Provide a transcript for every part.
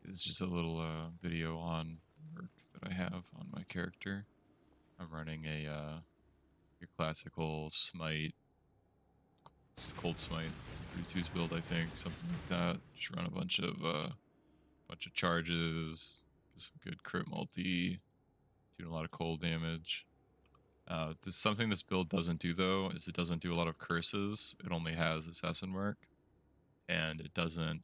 It's just a little video on merc that I have on my character. I'm running a your classical smite, cold smite, Bluetooth build, I think, something like that. Just run a bunch of charges, get some good crit multi, doing a lot of cold damage. This something this build doesn't do though is it doesn't do a lot of curses. It only has assassin mark, and it doesn't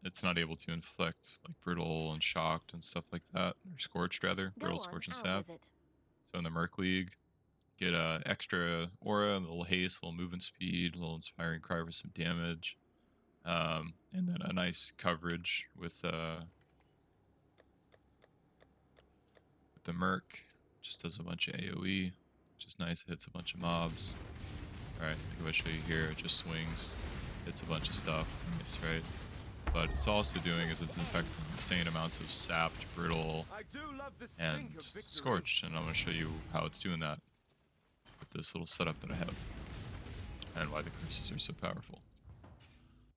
it's not able to inflict like brittle and shocked and stuff like that, or scorched rather, brittle, Go on, scorch, and out sap. with it. So in the merc league, get a extra aura, a little haste, a little movement speed, a little inspiring cry for some damage, and then a nice coverage with the merc. Just does a bunch of AOE, which is nice. It hits a bunch of mobs. All right, I think if I show you here, it just swings, hits a bunch of stuff. Nice, right? But it's also doing is it's infecting insane amounts of sapped, brittle, I do love the stink and of victory. scorched, and I'm going to show you how it's doing that with this little setup that I have, and why the curses are so powerful.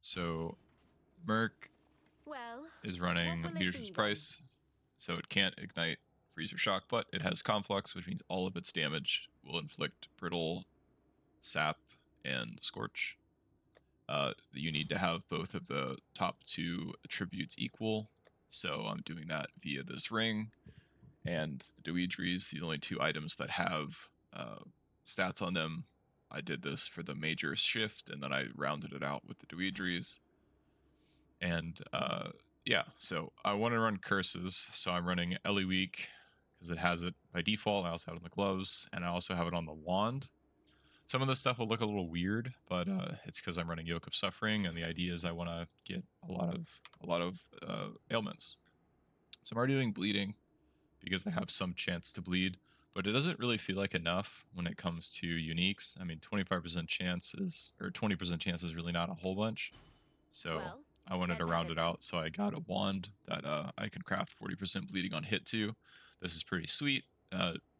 So, Merc Well, is what running will it Leadership's be then? Price, so it can't ignite, freeze, or shock, but it has Conflux, which means all of its damage will inflict brittle, sap, and scorch. You need to have both of the top two attributes equal, so I'm doing that via this ring. And the Dweedries, the only two items that have stats on them. I did this for the major shift, and then I rounded it out with the Dweedries. And yeah, so I want to run curses, so I'm running Ellie Week because it has it by default. I also have it on the gloves, and I also have it on the wand. Some of this stuff will look a little weird, but it's because I'm running Yoke of Suffering, and the idea is I want to get a lot of ailments. So I'm already doing bleeding because I have some chance to bleed, but it doesn't really feel like enough when it comes to uniques. I mean, 25% chance is, or 20% chance is really not a whole bunch. So Well, I wanted to let's have round it it then. out, so I got a wand that I can craft 40% bleeding on hit to. This is pretty sweet.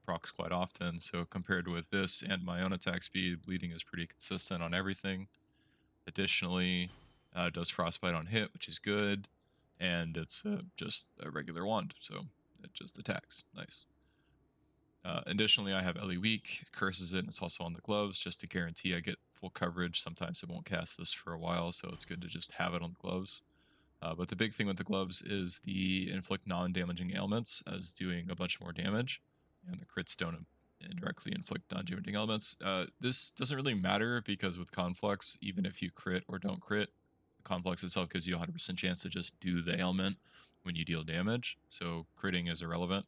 Procs quite often, so compared with this and my own attack speed, bleeding is pretty consistent on everything. Additionally, it does frostbite on hit, which is good, and it's just a regular wand, so it just attacks. Nice. Additionally, I have Ellie Weak, it curses it, and it's also on the gloves just to guarantee I get full coverage. Sometimes it won't cast this for a while, so it's good to just have it on the gloves. But the big thing with the gloves is the inflict non-damaging ailments as doing a bunch more damage, and the crits don't indirectly inflict non-damaging elements. This doesn't really matter because with Conflux, even if you crit or don't crit, the Conflux itself gives you a 100% chance to just do the ailment when you deal damage, so critting is irrelevant.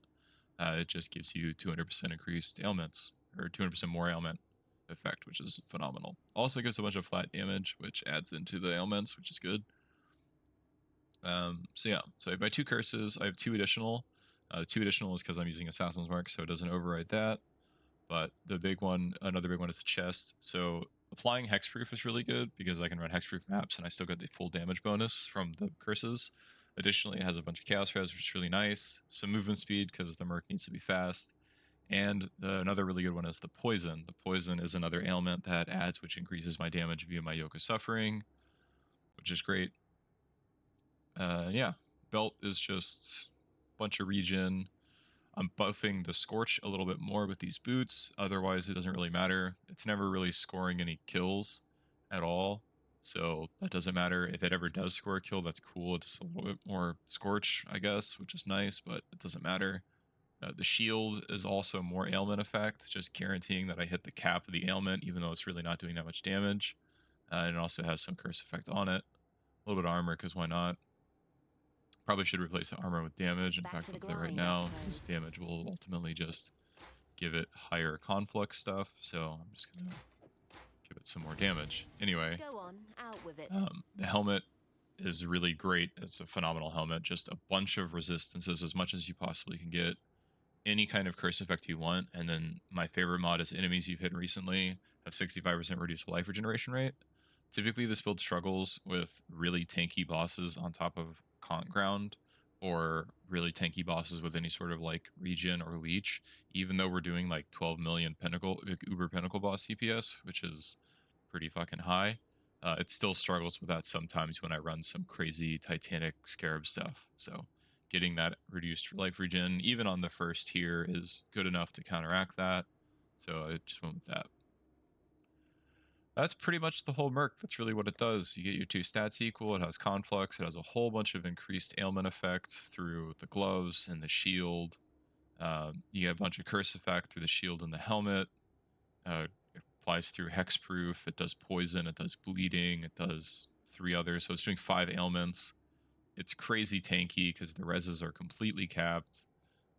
It just gives you 200% increased ailments, or 200% more ailment effect, which is phenomenal. Also gives a bunch of flat damage, which adds into the ailments, which is good. So yeah, so I have my two curses. I have two additional. The two additional is because I'm using Assassin's Mark, so it doesn't override that. But the big one, another big one is the chest. So applying Hexproof is really good because I can run Hexproof maps and I still get the full damage bonus from the curses. Additionally, it has a bunch of Chaos Res, which is really nice. Some movement speed because the Merc needs to be fast. And another really good one is the Poison. The Poison is another ailment that adds, which increases my damage via my Yoke of Suffering, which is great. Yeah, belt is just a bunch of regen. I'm buffing the Scorch a little bit more with these boots. Otherwise, it doesn't really matter. It's never really scoring any kills at all. So that doesn't matter. If it ever does score a kill, that's cool. It's a little bit more Scorch, I guess, which is nice, but it doesn't matter. The shield is also more ailment effect, just guaranteeing that I hit the cap of the ailment, even though it's really not doing that much damage. And it also has some curse effect on it. A little bit of armor, because why not? Probably should replace the armor with damage. In Back fact, to the I'll do that right grind, I now, because suppose. damage will ultimately just give it higher conflict stuff. So I'm just going to give it some more damage. Anyway, Go on, out with it. the helmet is really great. It's a phenomenal helmet. Just a bunch of resistances, as much as you possibly can get. Any kind of curse effect you want. And then my favorite mod is enemies you've hit recently have 65% reduced life regeneration rate. Typically, this build struggles with really tanky bosses on top of Conk Ground, or really tanky bosses with any sort of like regen or leech, even though we're doing like 12 million pinnacle, like, Uber Pinnacle boss CPS, which is pretty fucking high. It still struggles with that sometimes when I run some crazy Titanic Scarab stuff. So getting that reduced life regen, even on the first tier, is good enough to counteract that. So I just went with that. That's pretty much the whole merc. That's really what it does. You get your two stats equal. It has conflux. It has a whole bunch of increased ailment effect through the gloves and the shield. You get a bunch of curse effect through the shield and the helmet. It applies through hexproof. It does poison. It does bleeding. It does 3 others. So it's doing 5 ailments. It's crazy tanky because the reses are completely capped.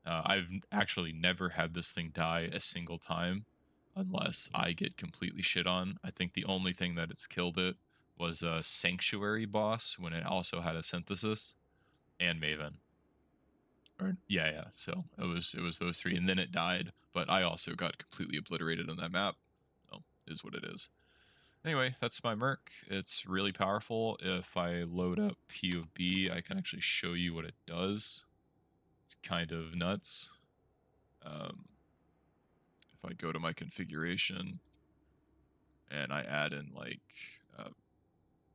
I've actually never had this thing die a single time unless I get completely shit on. I think the only thing that it's killed it was a Sanctuary boss when it also had a synthesis and Maven. Or yeah. So it was those 3, and then it died. But I also got completely obliterated on that map. So is what it is. Anyway, that's my merc. It's really powerful. If I load up POB, I can actually show you what it does. It's kind of nuts. If I go to my configuration and I add in like,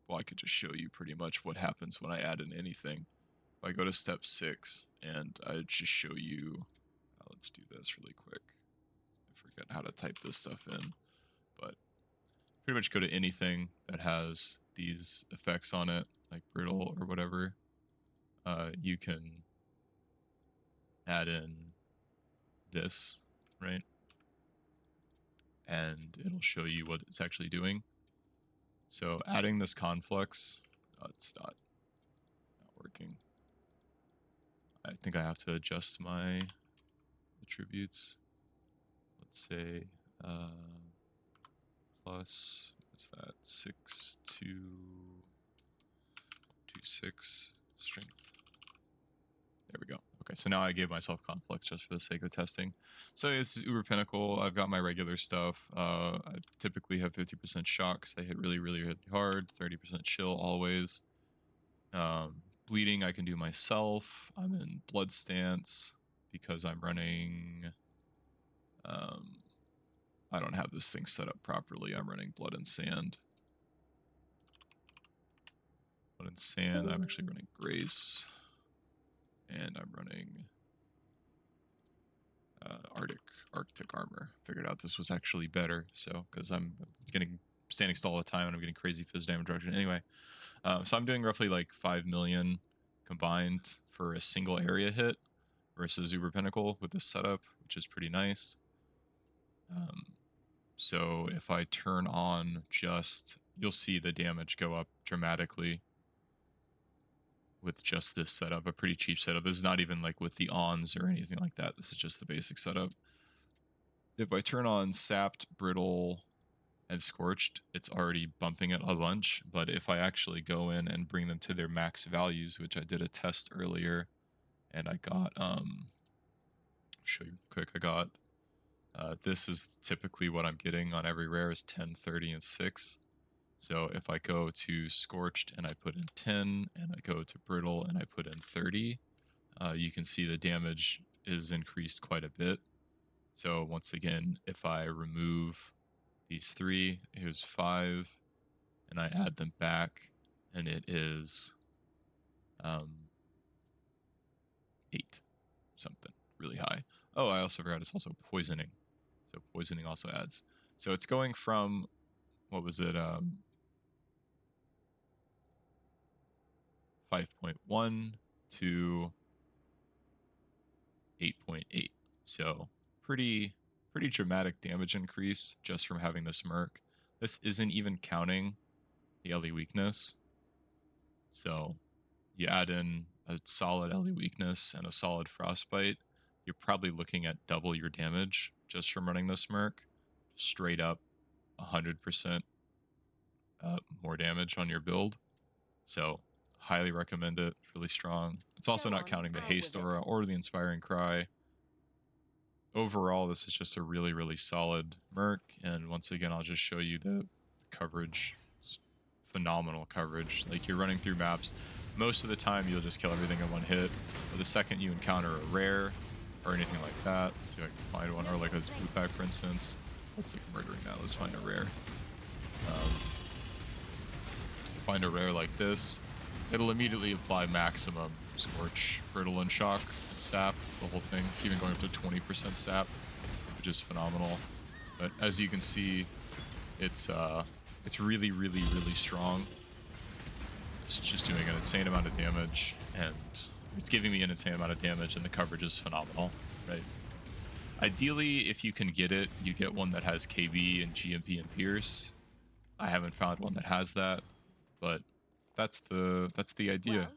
well, I could just show you pretty much what happens when I add in anything. If I go to step 6 and I just show you, let's do this really quick. I forget how to type this stuff in, but pretty much go to anything that has these effects on it, like brittle or whatever. You can add in this, right? And it'll show you what it's actually doing. So adding this conflux, it's not working. I think I have to adjust my attributes. Let's say plus, what's that, 6226 strength. There we go. Okay, so now I gave myself conflicts just for the sake of testing. So it's Uber Pinnacle. I've got my regular stuff. I typically have 50% shock because I hit really, really, really hard. 30% chill always. Bleeding I can do myself. I'm in blood stance because I'm running... I don't have this thing set up properly. I'm running blood and sand. Blood and sand. I'm actually running grace. And I'm running Arctic armor. Figured out this was actually better, so because I'm getting standing still all the time and I'm getting crazy fizz damage reduction. Anyway, so I'm doing roughly like 5 million combined for a single area hit versus Uber Pinnacle with this setup, which is pretty nice. So if I turn on just, you'll see the damage go up dramatically with just this setup, a pretty cheap setup. This is not even like with the ons or anything like that. This is just the basic setup. If I turn on sapped, brittle, and scorched, it's already bumping it a bunch. But if I actually go in and bring them to their max values, which I did a test earlier, and I got, show you quick, I got, this is typically what I'm getting on every rare is 10, 30, and 6. So if I go to Scorched and I put in 10, and I go to Brittle and I put in 30, you can see the damage is increased quite a bit. So once again, if I remove these 3, here's 5, and I add them back, and it is 8 something, really high. Oh, I also forgot it's also poisoning. So poisoning also adds. So it's going from, what was it, 5.1 to 8.8. So pretty dramatic damage increase just from having this merc. This isn't even counting the LE weakness. So you add in a solid LE weakness and a solid frostbite, you're probably looking at double your damage just from running this merc. Straight up 100% more damage on your build. So highly recommend it. Really strong. It's also not counting the haste aura or the inspiring cry. Overall, this is just a really, really solid merc. And once again, I'll just show you the coverage. It's phenomenal coverage. Like, you're running through maps. Most of the time, you'll just kill everything in one hit. But the second you encounter a rare or anything like that, let's see if I can find one. Or like a blue pack, for instance. Let's like murdering that. Let's find a rare. find a rare like this, it'll immediately apply maximum Scorch, Brittle, and Shock, and Sap, the whole thing. It's even going up to 20% Sap, which is phenomenal. But as you can see, it's really, really, really strong. It's just doing an insane amount of damage, and it's giving me an insane amount of damage, and the coverage is phenomenal, right? Ideally, if you can get it, you get one that has KB and GMP and Pierce. I haven't found one that has that, but that's the idea. Well,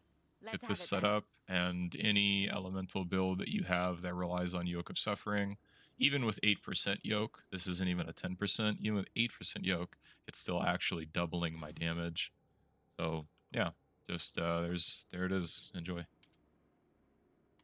let's Get this have it set then. up, and any elemental build that you have that relies on Yoke of Suffering, even with 8% yoke, this isn't even a 10%, even with 8% yoke, it's still actually doubling my damage. So yeah, just there it is. Enjoy.